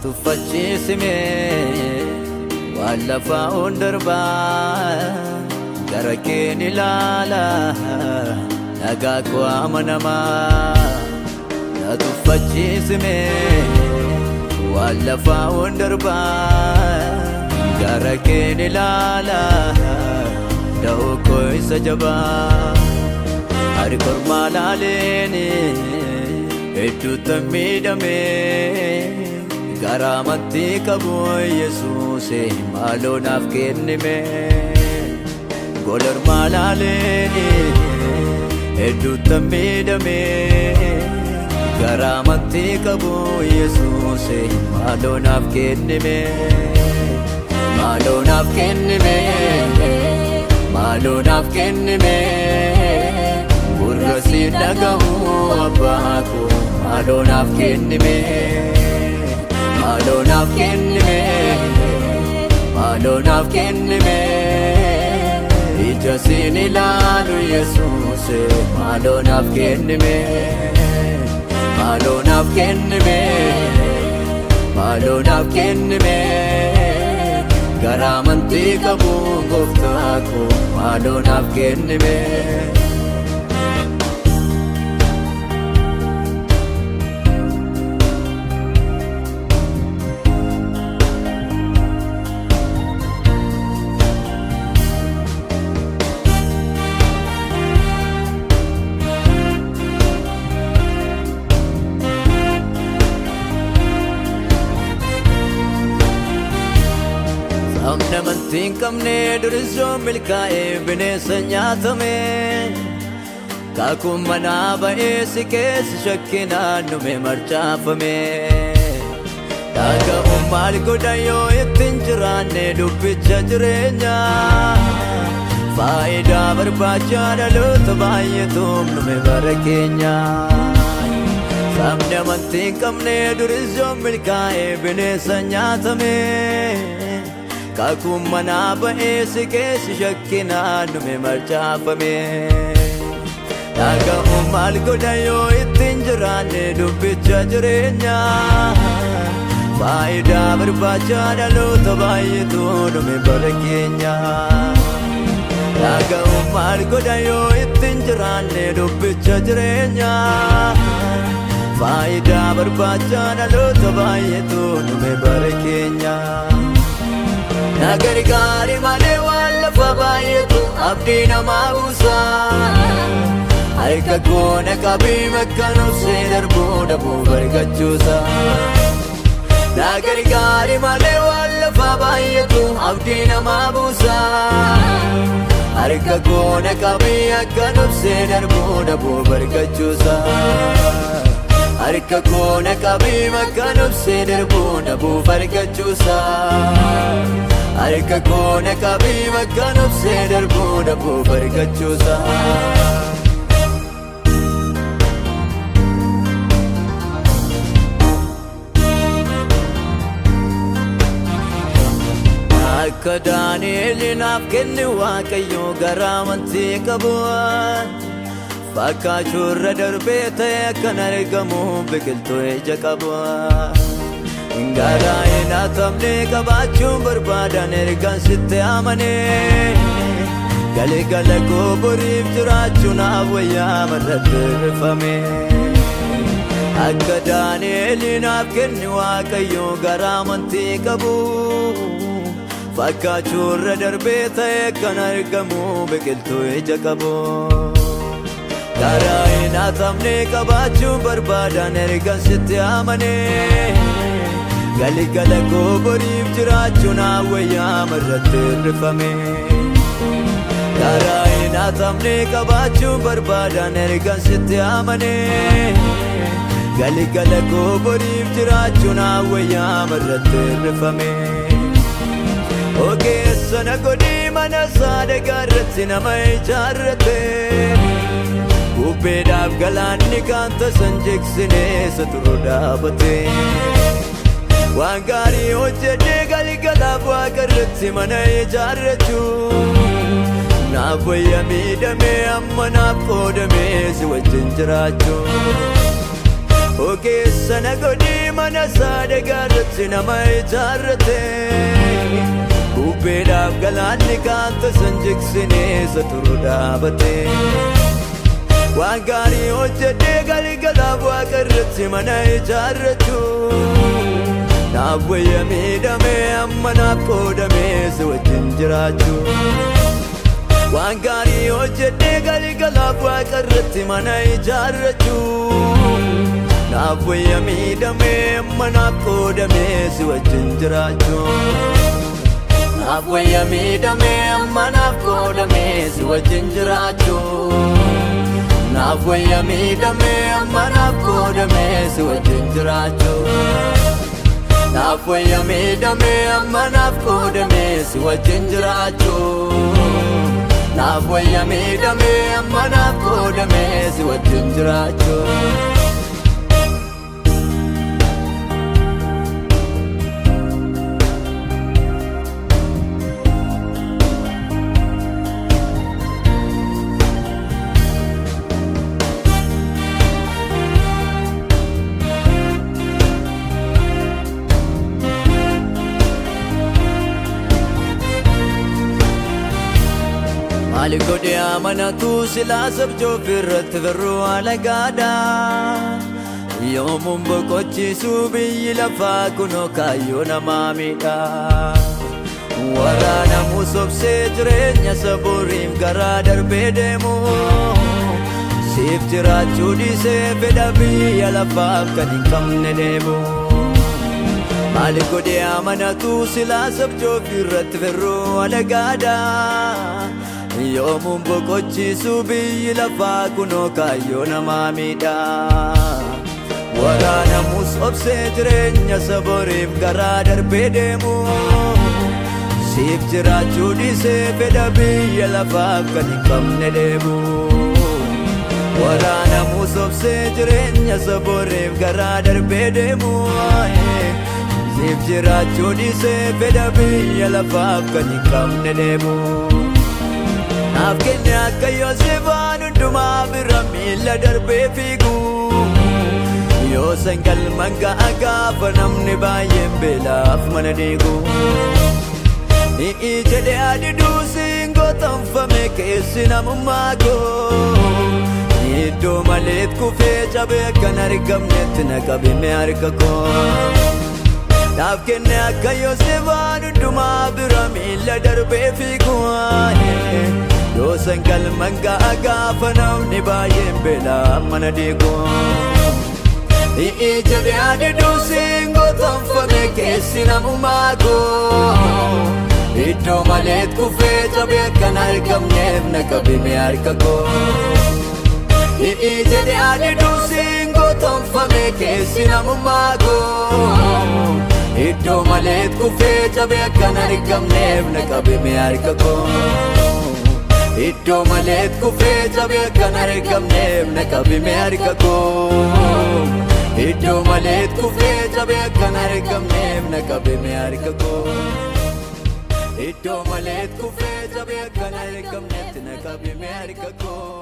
tuffachiisime waan lafaa hundarbaa gara keen ilaala nagaa koo amanamaa na tuffachiisime waan lafaa hundarbaa gara keen ilaala da'oo koo isa jabaa hari kormaa laaleeni hedduutan miidhame garamatti qabu Yesuuse maaloo naaf kennime golormaa laaleeni hedduutan miidhame garamatti qabu Yesuuse maaloo naaf kennime maaloo naaf kennime maaloo naaf kennime gurra si dhaga'u abbaa koo maaloo naaf kennime maaloo naaf kennime maaloo naaf kennime ija siin ilaalu Yesuuse maaloo naaf kennime maaloo naaf kennime maaloo naaf kennime garamatti qabu gooftaa koo maaloo naaf kennime Amna mantiin qabne durisoo milkaa'ee bineensa nyaatame kaakuun manaa ba'ee si keessa shakkinaan dhume marcaafame dhaga'uun maal godha yoo ittiin jiraanne dubbicha jireenya faayidaa barbaacha dhaloota baay'eetuun dhume bara keenya amna mantiin qabne durisoo milkaa'ee bineensa nyaatame kaakuun manaa ba'ee si keessa shakkinaan dhume marcaafame dhaga'uun maal godha yoo ittiin jiraanne dubbicha jireenya faayidaa barbaacha dhaloota baay'eetuun dhume bara keenya dhaga'uun maal godha yoo ittiin jiraanne dubbicha jireenya faayidaa barbaacha dhaloota baay'eetuun dhume bara keenya nagargaari malee waan lafa baay'eetu abdii namaa buusa harka koo na qabii makkanuufsee darbuu dhabuu bargachuusa nagargaari malee waan lafa baay'eetu abdii namaa buusa harka koo na qabii makkanuufsee darbuu dhabuu bargachuusa harka koo na qabii makkanuufsee darbuu dhabuu bargachuusa harka koo na qabii makkanuufsee darbuu dhabuu bargachuusa akka Daani'eel naaf kenne Waaqayyo garamatti qabu fakkaachurra darbee ta'e akkan argamu biqiltuu ija qabu garaa hin hatamne qabaachuun barbaadan ergan sitti amanee galgala koo boriif jiraachuun wayyaa marratti rifame akka Daani'eel naaf kenne Waaqayyo garamatti qabu fakkaachurra darbee ta'e akkan argamu biqiltuu ija qabu garaa hin hatamne qabaachuun barbaadan ergan sitti amanee galgala koo boriif jiraachuun wayyaa marratti rifame garaa hin hatamne qabaachuun barbaadan ergan sitti amanee galgala koo boriif jiraachuun wayyaa marratti rifame ogeessa na godhii mana saadagaa irratti nama ijaarrate bubbeedhaaf galaanni kaan tasan jigsinee isa turu dhaabate waan gaarii hojjedhee galgalaaf waaqa irratti mana ijaarrachuu naaf wayya miidhamee amma naaf qoodamee si wajjin jiraachuu keessa na godhii mana isaa dagaarratti nama ijaarrate Bubbeedhaaf galaanni kaanta san jigsinee isa turu dhaabate Waan gaarii hojjedhee galgalaaf Waaqa irratti mana ijaarrachuu Naaf wayya miidhamee amma naaf qoodamee si wajjin jiraachuu Waan gaarii hojjedhee galgalaaf Waaqa irratti mana ijaarrachuu Naaf wayya miidhamee amma naaf qoodamee si wajjin jiraachuu Naaf wayya miidhamee amma naaf qoodamee si wajjin jiraachuu Naaf wayya miidhamee amma naaf qoodamee si wajjin jiraachuu Naaf wayya miidhamee amma naaf qoodamee si wajjin jiraachuu Naaf wayya miidhamee amma naaf qoodamee si wajjin jiraachuu Maali godhee amanatu silaa sabjoof irratti firruu alagaadha Yoomuun boqochiisuu biyyi lafaa kunoo kaayyoo namaa miidha Waraanamus obsee jireenya sabooriif garaa darbee deemu Siif jiraachuu dhiisee fedha biyya lafaaf kan hin qabne deemu Maali godhee amanatu silaa sabjoof irratti firruu alagaadha Yoomuun boqochiisuu biyyi lafaa kunoo kaayyoo namaa miidha Waraanamus obsee jireenya sabooriif garaa darbee deemu Siif jiraachuu dhiisee fedha biyya lafaaf kan hin qabne deemu Waraanamus obsee jireenya sabooriif garaa darbee deemu Siif jiraachuu dhiisee fedha biyya lafaaf kan hin qabne deemu Naaf kenne akka Yoosefaan hundumaa bira miila darbee fiigu Yoo san galman ga'a gaafa namni baay'een beelaaf mana diigu Ni'i jedhee adiduu siin gootanfame keessi namummaa koo Iddoo maleet kufee cabee akkan argamnetti na qabime harka koo Naaf kenne akka Yoosefaan hundumaa bira miila darbee fiigu Yoo san galman ga'a gaafa namni baay'een beelaaf mana diigu Ni'i jedhee adiduu siin gootanfame keessi namummaa koo Iddoo maleet kufee cabee akkan argamneef na qabime harka koo Ni'i jedhee adiduu siin gootanfame keessi namummaa koo Iddoo maleet kufee cabee akkan argamneef na qabime harka koo Iddoo maleet kufee cabee akkan argamneef na qabime harka koo Iddoo maleet kufee cabee akkan argamneef na qabime harka koo Iddoo maleet kufee cabee akkan argamneef na qabime harka koo